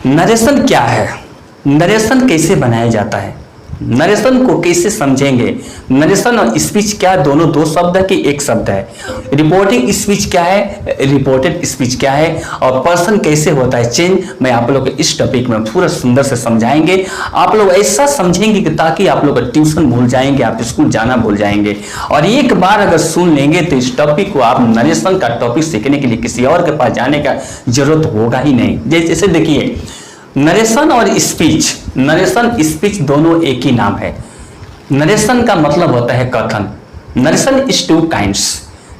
Narration क्या है, narration कैसे बनाया जाता है, नरेशन को कैसे समझेंगे, नरेशन और स्पीच क्या दोनों दो शब्द है कि एक शब्द है, रिपोर्टिंग स्पीच क्या है, रिपोर्टेड स्पीच क्या है, और पर्सन कैसे होता है चेंज, मैं आप लोग को इस टॉपिक में पूरा सुंदर से समझाएंगे। आप लोग ऐसा समझेंगे कि ताकि आप लोग ट्यूशन भूल जाएंगे, आप स्कूल जाना भूल जाएंगे, और एक बार अगर सुन लेंगे तो इस टॉपिक को आप नरेशन का टॉपिक सीखने के लिए किसी और के पास जाने का जरूरत होगा ही नहीं। जैसे देखिए, नरेशन और स्पीच, नरेशन स्पीच दोनों एक ही नाम है। नरेशन का मतलब होता है कथन। Narration is two kinds,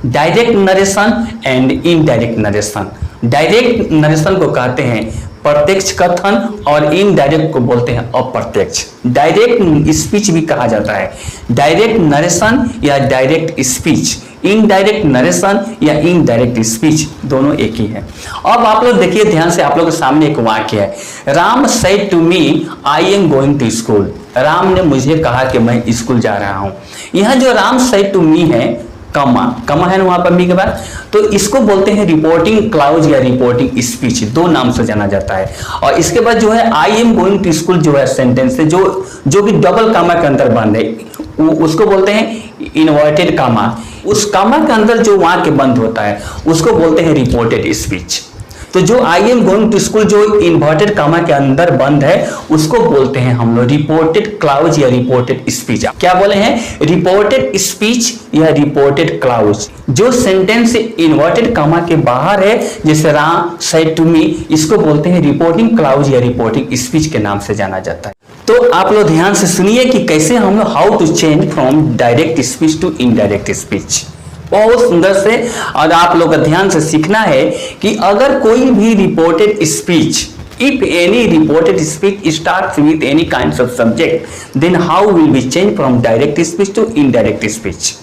direct narration and indirect narration. Direct narration को कहते हैं प्रत्यक्ष कथन और इनडायरेक्ट को बोलते हैं अप्रत्यक्ष। डायरेक्ट स्पीच भी कहा जाता है, डायरेक्ट नरेशन या डायरेक्ट स्पीच, इनडायरेक्ट नरेशन या इनडायरेक्ट स्पीच दोनों एक ही है। अब आप लोग देखिए ध्यान से, आप लोगों के सामने एक वाक्य है, Ram said to me I am going to school. Ram ने मुझे कहा कि मैं स्कूल जा रहा हूं। यहां जो राम सेड टू मी है, कमा कमा है ना वहां पर मी के बाद, तो इसको बोलते हैं रिपोर्टिंग क्लाउज या रिपोर्टिंग स्पीच, दो नाम से जाना जाता है। और इसके बाद जो है I am going to school जो है सेंटेंस है, जो कि डबल कामा के अंदर बंद है, उसको बोलते हैं इन्वर्टेड कामा। उस कामा के अंदर जो वाक्य बंद होता है उसको बोलते हैं रिपोर्टेड स्पीच। तो जो I am going to school जो इन्वर्टेड कामा के अंदर बंद है उसको बोलते हैं हम लोग रिपोर्टेड क्लाउज या रिपोर्टेड स्पीच। क्या बोले हैं, रिपोर्टेड स्पीच या रिपोर्टेड क्लाउज। जो सेंटेंस इन्वर्टेड कामा के बाहर है, जैसे राम सेड टू मी, इसको बोलते हैं रिपोर्टिंग क्लाउज या रिपोर्टिंग स्पीच के नाम से जाना जाता है। तो आप लोग ध्यान से सुनिए कि कैसे हम लोग how to change from direct speech to indirect speech, बहुत सुंदर से। और आप लोग का ध्यान से सीखना है कि अगर कोई भी reported speech, if any reported speech starts with any kinds of subject, then how will we change from direct speech to indirect speech?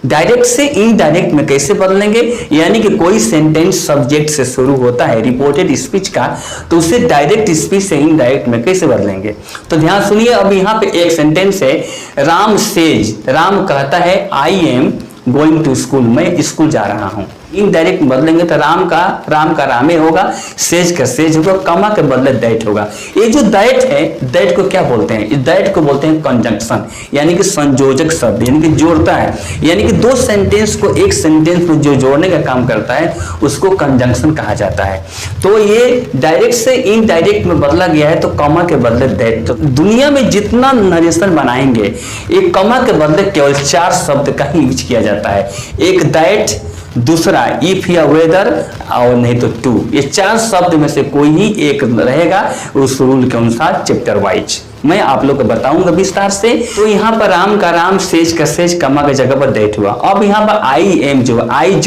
Direct से इनडायरेक्ट में कैसे बदलेंगे, यानी कि कोई सेंटेंस सब्जेक्ट से शुरू होता है रिपोर्टेड स्पीच का, तो उसे डायरेक्ट स्पीच से इनडायरेक्ट में कैसे बदलेंगे। तो ध्यान सुनिए, अब यहाँ पे एक सेंटेंस है, राम सेज, राम कहता है I am going to school, मैं स्कूल जा रहा हूं। इनडायरेक्ट बदलेंगे तो राम का रामे होगा, सेज का सेज होगा, कमा के बदले दैट होगा। ये जो दैट है, दैट को क्या बोलते हैं, इस दैट को बोलते हैं कंजंक्शन, यानी कि संयोजक शब्द, यानी कि जोड़ता है, यानी कि दो सेंटेंस को एक सेंटेंस में जो जोड़ने का काम करता है उसको कंजंक्शन कहा जाता है। तो ये डायरेक्ट से इनडायरेक्ट में बदला गया है, तो कमा के बदले दैट। तो दुनिया में जितना नरेशन बनाएंगे, एक कमा के बदले केवल 4 शब्द का ही यूज किया जाता है, एक दैट, दूसरा इफ या वेदर, और नहीं तो टू। ये 4 शब्द में से कोई ही एक रहेगा उस रूल के अनुसार चैप्टर वाइज, मैं आप लोग को बताऊंगा विस्तार से। तो यहाँ पर राम का राम, सेज का सेज, कमा के जगह पर दैट हुआ। अब यहाँ पर आई एम जो आई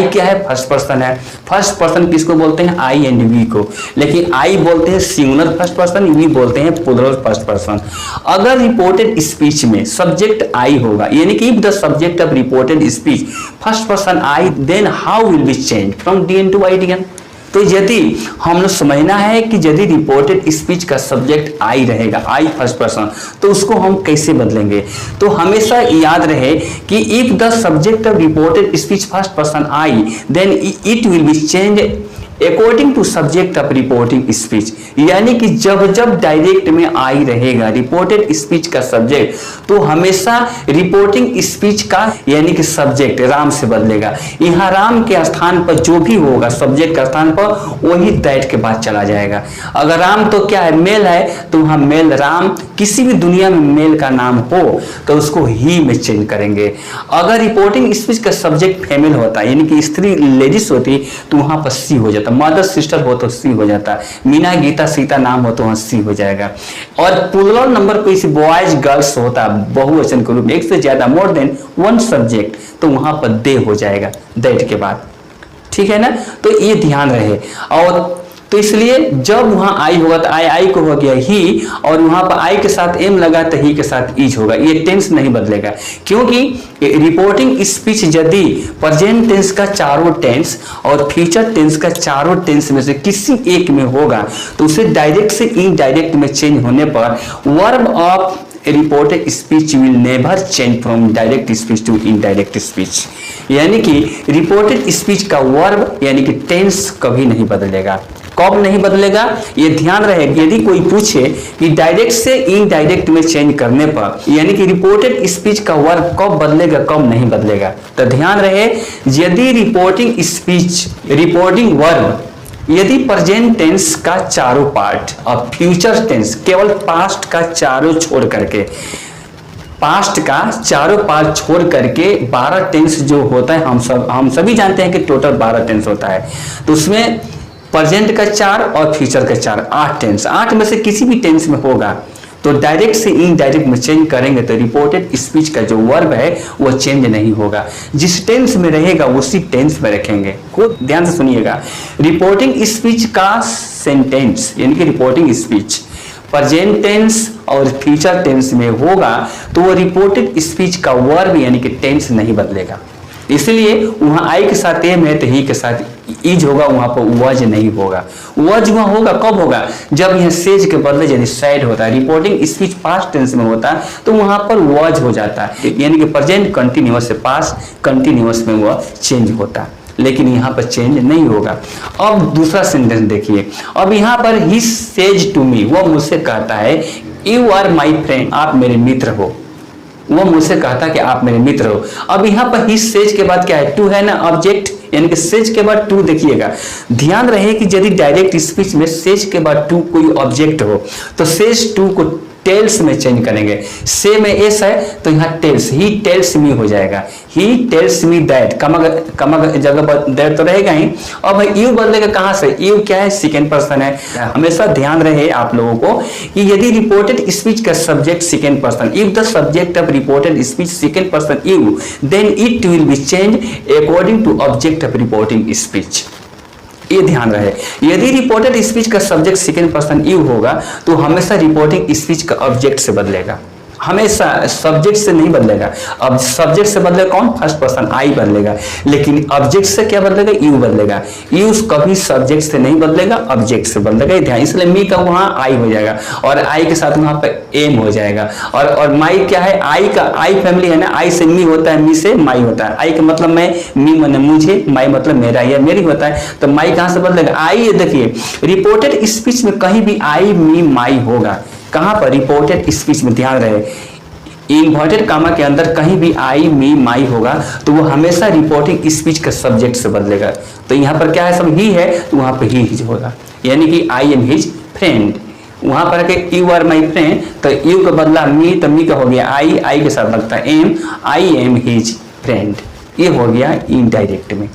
क्या है, फर्स्ट पर्सन है। फर्स्ट पर्सन किसको बोलते हैं, आई एंड वी को, लेकिन आई बोलते हैं सिंगुलर फर्स्ट पर्सन, वी बोलते हैं प्लूरल फर्स्ट पर्सन। अगर रिपोर्टेड स्पीच में सब्जेक्ट आई होगा, यानी कि if the subject of reported speech first person I, then how will be change from DN to IDN. तो यदि हम लोग समझना है कि यदि रिपोर्टेड स्पीच का सब्जेक्ट आई रहेगा, आई फर्स्ट पर्सन, तो उसको हम कैसे बदलेंगे। तो हमेशा याद रहे कि if the subject of reported speech first person I, then it will be change according to subject of reporting speech. यानी कि जब जब डायरेक्ट में आई रहेगा रिपोर्टेड स्पीच का सब्जेक्ट, तो हमेशा रिपोर्टिंग स्पीच का यानी कि सब्जेक्ट राम से बदलेगा। यहाँ राम के स्थान पर जो भी होगा सब्जेक्ट के स्थान पर, वही दैट के बाद चला जाएगा। अगर राम तो क्या है, मेल है, तो वहां मेल राम, किसी भी दुनिया में मेल का नाम हो तो उसको ही में चेंज करेंगे। अगर रिपोर्टिंग स्पीच का सब्जेक्ट फीमेल होता है, यानी कि स्त्री लेडीज होती, तो वहां पर सी हो जाता, मदर सिस्टर हो तो सी हो जाता, मीना गीता सीता नाम हो तो वहां सी हो जाएगा। और प्लूरल नंबर कोई बॉयज गर्ल्स होता, बहुवचन के रूप में, एक से ज्यादा, मोर देन 1 सब्जेक्ट, तो वहां पर दे हो जाएगा दैट के बाद, ठीक है ना। तो ये ध्यान रहे। और तो इसलिए जब वहां आई होगा तो आई को हो गया ही, और वहां पर आई के साथ एम लगा तो ही के साथ इज होगा। ये टेंस नहीं बदलेगा, क्योंकि रिपोर्टिंग स्पीच यदि प्रेजेंट टेंस का चारों टेंस और फ्यूचर टेंस का चारों टेंस में से किसी एक में होगा, तो उसे डायरेक्ट से इनडायरेक्ट में चेंज होने पर verb of reported speech will never change from direct speech to indirect speech. यानी कि रिपोर्टेड स्पीच का वर्ब यानी कि टेंस कभी नहीं बदलेगा। कब नहीं बदलेगा, ये ध्यान रहे। यदि कोई पूछे कि डायरेक्ट से इनडायरेक्ट में चेंज करने पर यानी कि रिपोर्टेड स्पीच का वर्ब कब बदलेगा कब नहीं बदलेगा, तो ध्यान रहे यदि रिपोर्टिंग स्पीच रिपोर्टिंग वर्ब यदि प्रेजेंट टेंस का चारों पार्ट और फ्यूचर टेंस केवल पास्ट का चारों छोड़ करके पास्ट का चारों पार्ट छोड़ करके 12 टेंस जो होता है, हम सभी जानते हैं कि टोटल 12 टेंस होता है, तो उसमें प्रेजेंट का 4 और फ्यूचर का 4, 8 टेंस, 8 में से किसी भी टेंस में होगा तो डायरेक्ट से इनडायरेक्ट में चेंज करेंगे तो रिपोर्टेड स्पीच का जो वर्ब है वो चेंज नहीं होगा, जिस टेंस में रहेगा उसी टेंस में रखेंगे। खूब ध्यान से सुनिएगा, रिपोर्टिंग स्पीच का सेंटेंस यानी कि रिपोर्टिंग स्पीच प्रेजेंट टेंस और फ्यूचर टेंस में होगा तो वो रिपोर्टेड स्पीच का वर्ब यानी कि टेंस नहीं बदलेगा। इसलिए वहां आई के साथ एम है तो ही के साथ इज होगा, वहां पर वज नहीं होगा। वज वहां होगा कब होगा, जब यह सेज के बदले यदि सैड होता है, रिपोर्टिंग स्पीच पास्ट टेंस में होता है तो वहां पर वज हो जाता है, यानी कि प्रेजेंट कंटिन्यूअस से पास्ट कंटिन्यूअस में वह चेंज होता है, लेकिन यहाँ पर चेंज नहीं होगा। अब दूसरा सेंटेंस देखिए, अब यहाँ पर ही सेज टू मी, वह मुझसे कहता है यू आर माई फ्रेंड, आप मेरे मित्र हो, वो मुझसे कहता कि आप मेरे मित्र हो। अब यहाँ पर ही सेज के बाद क्या है, टू है ना ऑब्जेक्ट, यानी कि सेज के बाद टू। देखिएगा ध्यान रहे कि यदि डायरेक्ट स्पीच में सेज के बाद टू कोई ऑब्जेक्ट हो तो सेज टू को टेल्स में चेंज करेंगे। से में एस है तो यहाँ टेल्स, ही टेल्स मी हो जाएगा, ही टेल्स मी दैट, कमा जगह पर दैट तो रहेगा ही। अब यू बदलेगा कहाँ से, यू क्या है सेकेंड पर्सन है। हमेशा ध्यान रहे आप लोगों को कि यदि रिपोर्टेड स्पीच का subject second person, if the subject of reported speech second person you, then it will be change according to object of reporting speech. ये ध्यान रहे, यदि रिपोर्टेड स्पीच का सब्जेक्ट सेकेंड पर्सन यू होगा तो हमेशा reporting speech का object से बदलेगा, हमेशा सब्जेक्ट से नहीं बदलेगा। अब सब्जेक्ट से बदलेगा कौन, फर्स्ट पर्सन आई बदलेगा, लेकिन ऑब्जेक्ट से क्या बदलेगा, यू बदलेगा। यू कभी सब्जेक्ट से नहीं बदलेगा, ऑब्जेक्ट से बदलेगा, ध्यान। इसलिए मी का वहां आई हो जाएगा और आई के साथ वहां पे एम हो जाएगा। और माई क्या है, आई का, आई फैमिली है ना, आई से मी होता है, मी से माई होता है। आई का मतलब मैं, मी माने मुझे, माई मतलब मेरा या मेरी होता है, तो माई कहां से बदलेगा, आई। देखिए रिपोर्टेड स्पीच में कहीं भी आई मी माई होगा, कहां पर, रिपोर्टेड स्पीच में। ध्यान रहे इन्वर्टेड कामा के अंदर कहीं भी आई मी माई होगा तो वो हमेशा रिपोर्टिंग स्पीच के सब्जेक्ट से बदलेगा। तो यहाँ पर क्या है, सब ही है तो वहां पर ही हिज होगा, यानी कि आई एम हिज फ्रेंड। वहां पर यू आर माई फ्रेंड तो यू का बदला मी, तो मी का हो गया आई, आई के साथ लगता है am, I am his friend, ये हो गया इनडायरेक्ट में।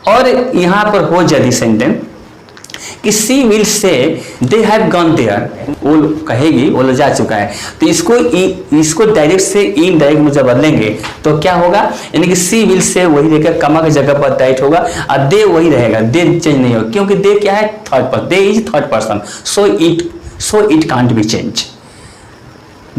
और यहाँ पर हो यदि सेंटेंस कि सी will say they have gone there, वो कहेगी वो जा चुका है, तो इसको डायरेक्ट से इनडायरेक्ट में जब बदलेंगे तो क्या होगा, यानी कि सी विल से वही रहेगा, कमा की जगह पर डायरेक्ट होगा और दे वही रहेगा, दे चेंज नहीं होगा क्योंकि दे क्या है, third person, they is third person, so it can't be change.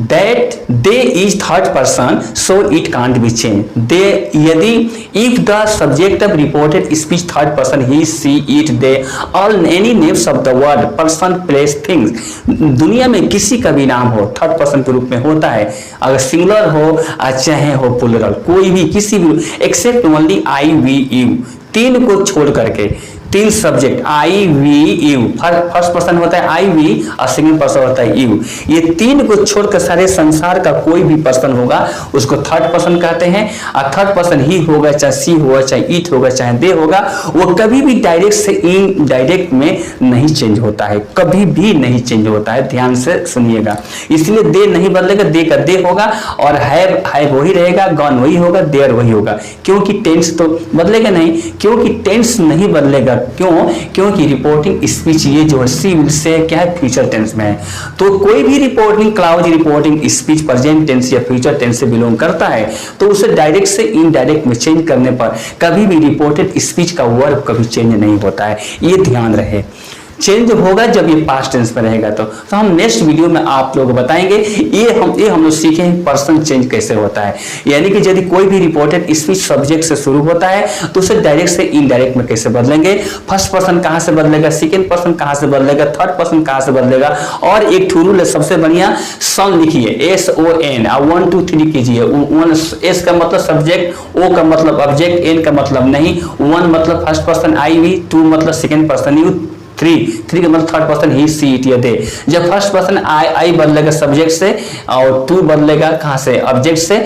That they is third person, so it can't be changed. They यदि if the subject of reported speech third person he, she, it, they, all any names of the word, person, place, things, दुनिया में किसी का भी नाम हो third person के रूप में होता है, अगर सिंगुलर हो चाहे हो प्लूरल, कोई भी किसी भी, except only I we you, तीन को छोड़ करके, तीन subject I we you, first person होता है आई वी और सेकंड पर्सन होता है यू, ये तीन को छोड़कर सारे संसार का कोई भी पर्सन होगा उसको थर्ड पर्सन कहते हैं। और थर्ड पर्सन ही होगा, चाहे सी होगा, चाहे इट होगा, चाहे दे होगा, वो कभी भी डायरेक्ट से इनडायरेक्ट में नहीं चेंज होता है, कभी भी नहीं चेंज होता है, ध्यान से सुनिएगा। इसलिए दे नहीं बदलेगा, दे का दे होगा और हैव वही रहेगा, गॉन वही होगा, देयर वही होगा, क्योंकि टेंस तो बदलेगा नहीं, क्योंकि टेंस नहीं बदलेगा। क्यों, क्योंकि रिपोर्टिंग स्पीच ये जो है सी विल से क्या है, फ्यूचर टेंस में है, तो कोई भी reporting clause reporting speech present tense या फ्यूचर टेंस से बिलोंग करता है तो उसे डायरेक्ट से इनडायरेक्ट में चेंज करने पर कभी भी रिपोर्टेड स्पीच का वर्ब कभी चेंज नहीं होता है, ये ध्यान रहे। चेंज होगा जब ये पास्ट टेंस में रहेगा। तो हम नेक्स्ट वीडियो में आप लोग बताएंगे ये हम लोग सीखें पर्सन चेंज कैसे होता है, यानी कि यदि कोई भी रिपोर्टेड स्पीच सब्जेक्ट से शुरू होता है तो उसे डायरेक्ट से इनडायरेक्ट में कैसे बदलेंगे, फर्स्ट पर्सन कहां से बदलेगा, सेकेंड पर्सन कहां से बदलेगा, थर्ड पर्सन कहां से बदलेगा। और एक ठुरूल है सबसे बढ़िया, सन लिखिए SON, 1 2 3 कीजिए। एस का मतलब सब्जेक्ट, ओ का मतलब ऑब्जेक्ट, एन का मतलब नहीं, 1 मतलब फर्स्ट पर्सन आई वी, 2 मतलब सेकेंड पर्सन यू, थ्री का मतलब third person he see it या दे। जब फर्स्ट पर्सन आई बदलेगा सब्जेक्ट से, और टू बदलेगा कहाँ से, ऑब्जेक्ट से,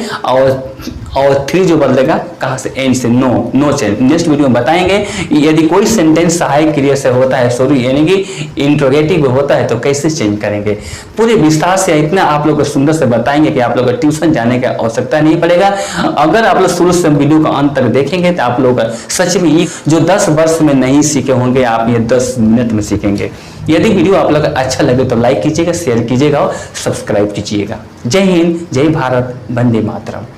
और थ्री जो बदलेगा कहाँ से, एंड से। No change. नेक्स्ट वीडियो में बताएंगे यदि कोई सेंटेंस सहायक क्रिया से होता है शुरू, यानी कि इंट्रोगेटिव होता है, तो कैसे चेंज करेंगे। पूरे विस्तार से इतना आप लोग को सुंदर से बताएंगे कि आप लोग को ट्यूशन जाने की आवश्यकता नहीं पड़ेगा। अगर आप लोग शुरू से वीडियो का अंत तक देखेंगे तो आप लोग सच में जो 10 वर्ष में नहीं सीखे होंगे, आप ये 10 मिनट में सीखेंगे। यदि वीडियो आप लोग अच्छा लगे तो लाइक कीजिएगा, शेयर कीजिएगा और सब्सक्राइब कीजिएगा। जय हिंद, जय भारत, वंदे मातरम।